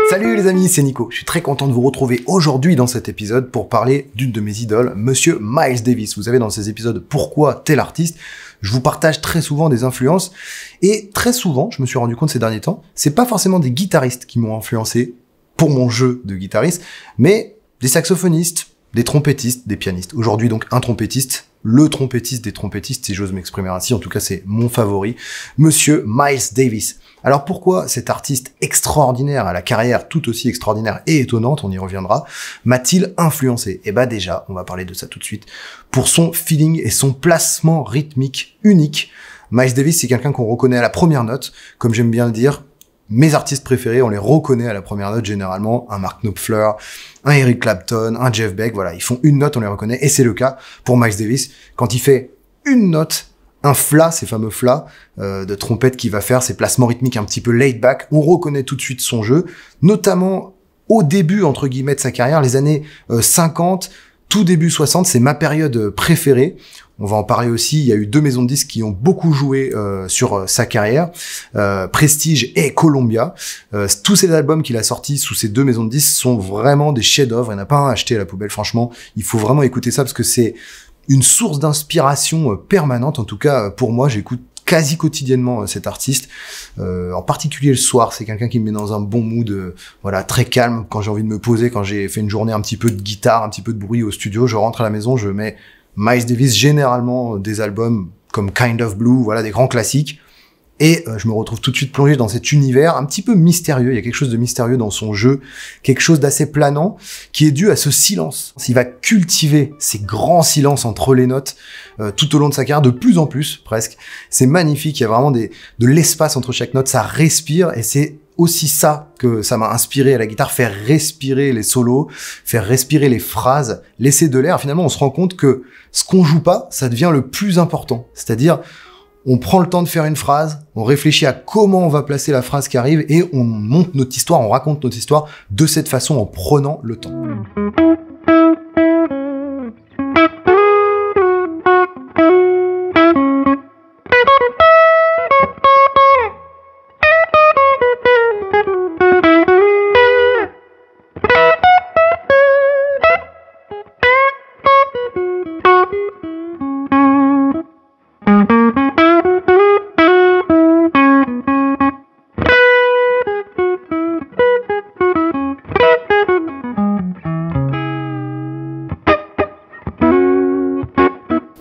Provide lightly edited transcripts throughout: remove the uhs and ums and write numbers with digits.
Salut les amis, c'est Nico. Je suis très content de vous retrouver aujourd'hui dans cet épisode pour parler d'une de mes idoles, Monsieur Miles Davis. Vous savez, dans ces épisodes « Pourquoi tel artiste ?», je vous partage très souvent des influences et très souvent, je me suis rendu compte ces derniers temps, c'est pas forcément des guitaristes qui m'ont influencé pour mon jeu de guitariste, mais des saxophonistes, des trompettistes, des pianistes. Aujourd'hui donc un trompettiste, le trompettiste des trompettistes, si j'ose m'exprimer ainsi, en tout cas c'est mon favori, Monsieur Miles Davis. Alors pourquoi cet artiste extraordinaire, à la carrière tout aussi extraordinaire et étonnante, on y reviendra, m'a-t-il influencé? Eh ben déjà, on va parler de ça tout de suite. Pour son feeling et son placement rythmique unique, Miles Davis c'est quelqu'un qu'on reconnaît à la première note, comme j'aime bien le dire. Mes artistes préférés, on les reconnaît à la première note généralement, un Mark Knopfler, un Eric Clapton, un Jeff Beck, voilà, ils font une note, on les reconnaît, et c'est le cas pour Miles Davis. Quand il fait une note, un flat, ces fameux flats de trompette qu'il va faire, ces placements rythmiques un petit peu laid back, on reconnaît tout de suite son jeu, notamment au début, entre guillemets, de sa carrière, les années 50, tout début 60, c'est ma période préférée. On va en parler aussi, il y a eu deux maisons de disques qui ont beaucoup joué sur sa carrière, Prestige et Columbia. Tous ces albums qu'il a sortis sous ces deux maisons de disques sont vraiment des chefs-d'œuvre, il n'y en a pas un à acheter à la poubelle, franchement. Il faut vraiment écouter ça parce que c'est une source d'inspiration permanente, en tout cas pour moi, j'écoute quasi quotidiennement cet artiste, en particulier le soir, c'est quelqu'un qui me met dans un bon mood, voilà, très calme, quand j'ai envie de me poser, quand j'ai fait une journée un petit peu de guitare, un petit peu de bruit au studio, je rentre à la maison, je mets Miles Davis, généralement des albums comme Kind of Blue, voilà, des grands classiques, et je me retrouve tout de suite plongé dans cet univers un petit peu mystérieux, il y a quelque chose de mystérieux dans son jeu, quelque chose d'assez planant, qui est dû à ce silence. Il va cultiver ces grands silences entre les notes, tout au long de sa carrière, de plus en plus, presque. C'est magnifique, il y a vraiment de l'espace entre chaque note, ça respire, et c'est aussi ça que ça m'a inspiré à la guitare, faire respirer les solos, faire respirer les phrases, laisser de l'air. Finalement, on se rend compte que ce qu'on joue pas, ça devient le plus important. C'est-à-dire, on prend le temps de faire une phrase, on réfléchit à comment on va placer la phrase qui arrive et on monte notre histoire, on raconte notre histoire de cette façon en prenant le temps.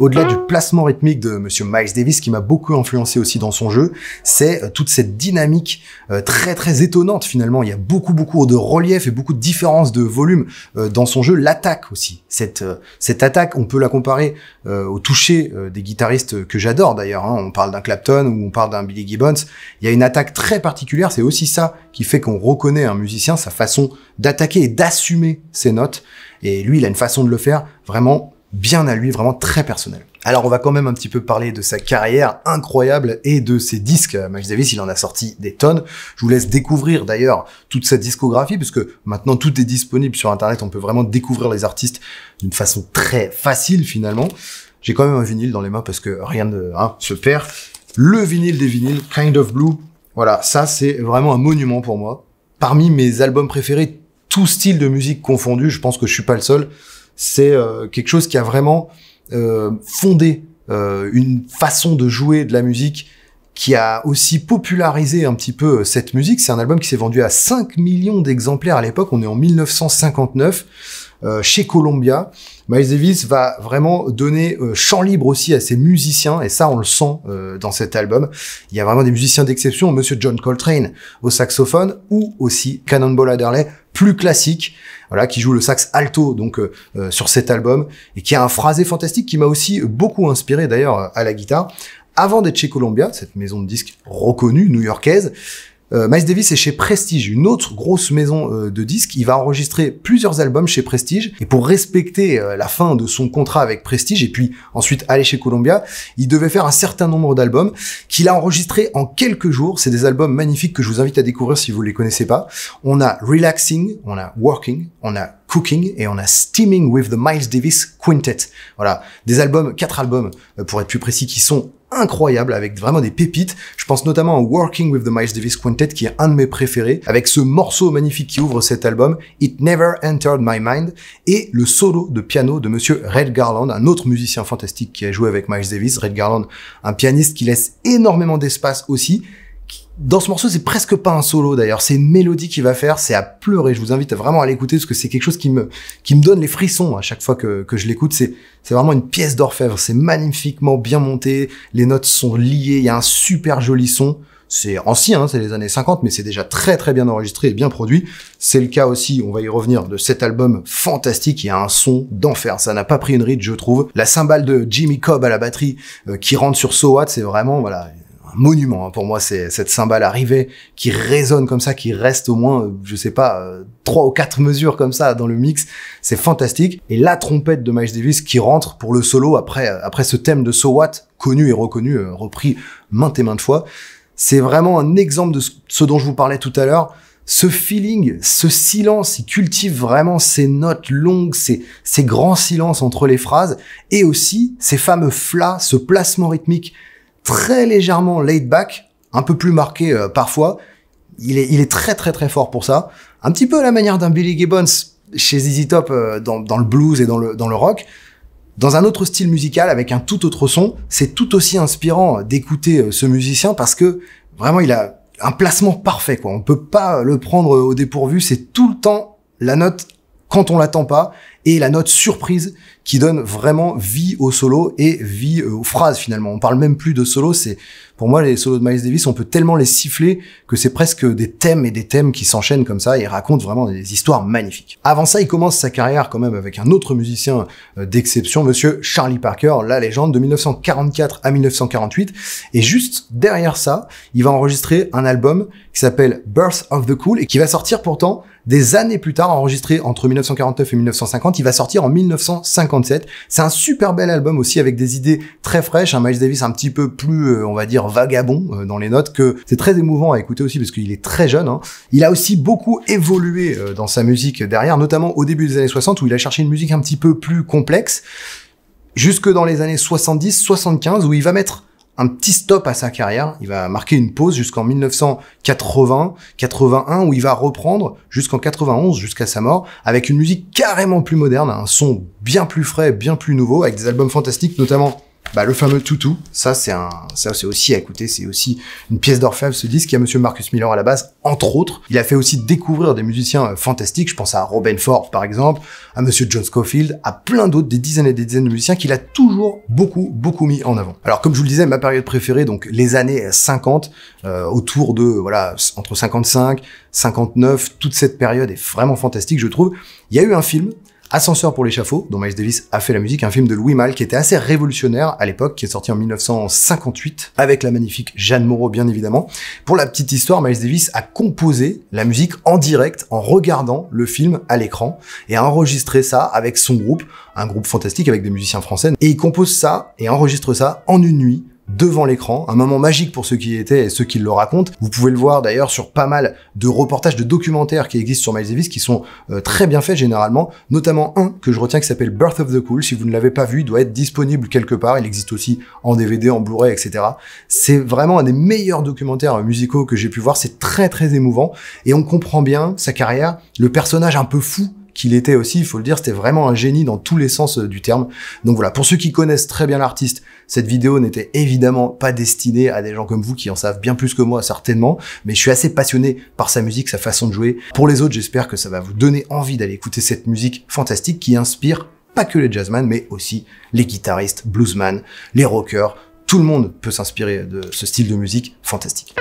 Au-delà du placement rythmique de Monsieur Miles Davis, qui m'a beaucoup influencé aussi dans son jeu, c'est toute cette dynamique très très étonnante finalement. Il y a beaucoup de relief et beaucoup de différences de volume dans son jeu. L'attaque aussi, cette attaque, on peut la comparer au toucher des guitaristes que j'adore d'ailleurs. Hein. On parle d'un Clapton ou on parle d'un Billy Gibbons. Il y a une attaque très particulière, c'est aussi ça qui fait qu'on reconnaît un musicien, sa façon d'attaquer et d'assumer ses notes. Et lui, il a une façon de le faire vraiment bien à lui, vraiment très personnel. Alors on va quand même un petit peu parler de sa carrière incroyable et de ses disques. Miles Davis, il en a sorti des tonnes. Je vous laisse découvrir d'ailleurs toute sa discographie, parce que maintenant tout est disponible sur internet, on peut vraiment découvrir les artistes d'une façon très facile finalement. J'ai quand même un vinyle dans les mains parce que rien ne se perd. Le vinyle des vinyles, Kind of Blue, voilà, ça c'est vraiment un monument pour moi. Parmi mes albums préférés, tout style de musique confondu, je pense que je suis pas le seul. C'est quelque chose qui a vraiment fondé une façon de jouer de la musique, qui a aussi popularisé un petit peu cette musique. C'est un album qui s'est vendu à 5 millions d'exemplaires à l'époque, on est en 1959, chez Columbia. Miles Davis va vraiment donner champ libre aussi à ses musiciens, et ça on le sent dans cet album. Il y a vraiment des musiciens d'exception, Monsieur John Coltrane au saxophone, ou aussi Cannonball Adderley, plus classique, voilà, qui joue le sax alto donc sur cet album, et qui a un phrasé fantastique qui m'a aussi beaucoup inspiré d'ailleurs à la guitare. Avant d'être chez Columbia, cette maison de disques reconnue new-yorkaise, Miles Davis est chez Prestige, une autre grosse maison de disques. Il va enregistrer plusieurs albums chez Prestige, et pour respecter la fin de son contrat avec Prestige et puis ensuite aller chez Columbia, il devait faire un certain nombre d'albums qu'il a enregistrés en quelques jours. C'est des albums magnifiques que je vous invite à découvrir si vous les connaissez pas. On a Relaxing, on a Working, on a Cooking et on a Steaming with the Miles Davis Quintet. Voilà, des albums, 4 albums pour être plus précis, qui sont incroyables, avec vraiment des pépites. Je pense notamment à Working with the Miles Davis Quintet, qui est un de mes préférés, avec ce morceau magnifique qui ouvre cet album, It Never Entered My Mind, et le solo de piano de monsieur Red Garland, un autre musicien fantastique qui a joué avec Miles Davis. Red Garland, un pianiste qui laisse énormément d'espace aussi. Dans ce morceau, c'est presque pas un solo d'ailleurs, c'est une mélodie qu'il va faire, c'est à pleurer. Je vous invite vraiment à l'écouter parce que c'est quelque chose qui me donne les frissons à chaque fois que je l'écoute. C'est vraiment une pièce d'orfèvre, c'est magnifiquement bien monté, les notes sont liées, il y a un super joli son. C'est ancien, hein, c'est les années 50, mais c'est déjà très très bien enregistré et bien produit. C'est le cas aussi, on va y revenir, de cet album fantastique. Il y a un son d'enfer, ça n'a pas pris une ride, je trouve. La cymbale de Jimmy Cobb à la batterie qui rentre sur So What, c'est vraiment, voilà, monument, hein. Pour moi, c'est cette cymbale arrivée qui résonne comme ça, qui reste au moins, je sais pas, 3 ou 4 mesures comme ça dans le mix. C'est fantastique. Et la trompette de Miles Davis qui rentre pour le solo après ce thème de So What, connu et reconnu, repris maintes et maintes fois. C'est vraiment un exemple de ce dont je vous parlais tout à l'heure. Ce feeling, ce silence, il cultive vraiment ces notes longues, ces grands silences entre les phrases, et aussi ces fameux flats, ce placement rythmique très légèrement laid back, un peu plus marqué parfois. Il est très très très fort pour ça. Un petit peu à la manière d'un Billy Gibbons chez ZZ Top dans le blues et dans le rock. Dans un autre style musical, avec un tout autre son, c'est tout aussi inspirant d'écouter ce musicien parce que vraiment il a un placement parfait, quoi. On peut pas le prendre au dépourvu, c'est tout le temps la note quand on l'attend pas, et la note surprise qui donne vraiment vie au solo et vie aux phrases finalement. On parle même plus de solo, c'est pour moi les solos de Miles Davis, on peut tellement les siffler que c'est presque des thèmes et des thèmes qui s'enchaînent comme ça et racontent vraiment des histoires magnifiques. Avant ça, il commence sa carrière quand même avec un autre musicien d'exception, monsieur Charlie Parker, la légende, de 1944 à 1948, et juste derrière ça, il va enregistrer un album qui s'appelle Birth of the Cool et qui va sortir pourtant des années plus tard, enregistré entre 1949 et 1950, il va sortir en 1957. C'est un super bel album aussi avec des idées très fraîches, un Miles Davis un petit peu plus, on va dire, vagabond dans les notes, que c'est très émouvant à écouter aussi parce qu'il est très jeune, hein. Il a aussi beaucoup évolué dans sa musique derrière, notamment au début des années 60 où il a cherché une musique un petit peu plus complexe, jusque dans les années 70-75 où il va mettre un petit stop à sa carrière, il va marquer une pause jusqu'en 1980-81 où il va reprendre jusqu'en 91 jusqu'à sa mort avec une musique carrément plus moderne, un son bien plus frais, bien plus nouveau, avec des albums fantastiques, notamment le fameux Tutu. Ça c'est aussi à écouter, c'est aussi une pièce d'orfèvre ce disque. Il y a monsieur Marcus Miller à la base, entre autres. Il a fait aussi découvrir des musiciens fantastiques, je pense à Robin Ford par exemple, à monsieur John Scofield, à plein d'autres, des dizaines et des dizaines de musiciens qu'il a toujours beaucoup mis en avant. Alors comme je vous le disais, ma période préférée, donc les années 50, autour de, voilà, entre 55, 59, toute cette période est vraiment fantastique, je trouve. Il y a eu un film, Ascenseur pour l'échafaud, dont Miles Davis a fait la musique, un film de Louis Malle qui était assez révolutionnaire à l'époque, qui est sorti en 1958, avec la magnifique Jeanne Moreau bien évidemment. Pour la petite histoire, Miles Davis a composé la musique en direct, en regardant le film à l'écran, et a enregistré ça avec son groupe, un groupe fantastique avec des musiciens français, et il compose ça et enregistre ça en une nuit, devant l'écran, un moment magique pour ceux qui y étaient et ceux qui le racontent. Vous pouvez le voir d'ailleurs sur pas mal de reportages, de documentaires qui existent sur Miles Davis, qui sont très bien faits généralement, notamment un que je retiens qui s'appelle Birth of the Cool. Si vous ne l'avez pas vu, il doit être disponible quelque part, il existe aussi en DVD, en Blu-ray, etc. C'est vraiment un des meilleurs documentaires musicaux que j'ai pu voir, c'est très très émouvant, et on comprend bien sa carrière, le personnage un peu fou qu'il était aussi, il faut le dire, c'était vraiment un génie dans tous les sens du terme. Donc voilà, pour ceux qui connaissent très bien l'artiste, cette vidéo n'était évidemment pas destinée à des gens comme vous qui en savent bien plus que moi certainement, mais je suis assez passionné par sa musique, sa façon de jouer. Pour les autres, j'espère que ça va vous donner envie d'aller écouter cette musique fantastique qui inspire pas que les jazzman, mais aussi les guitaristes, bluesman, les rockers. Tout le monde peut s'inspirer de ce style de musique fantastique.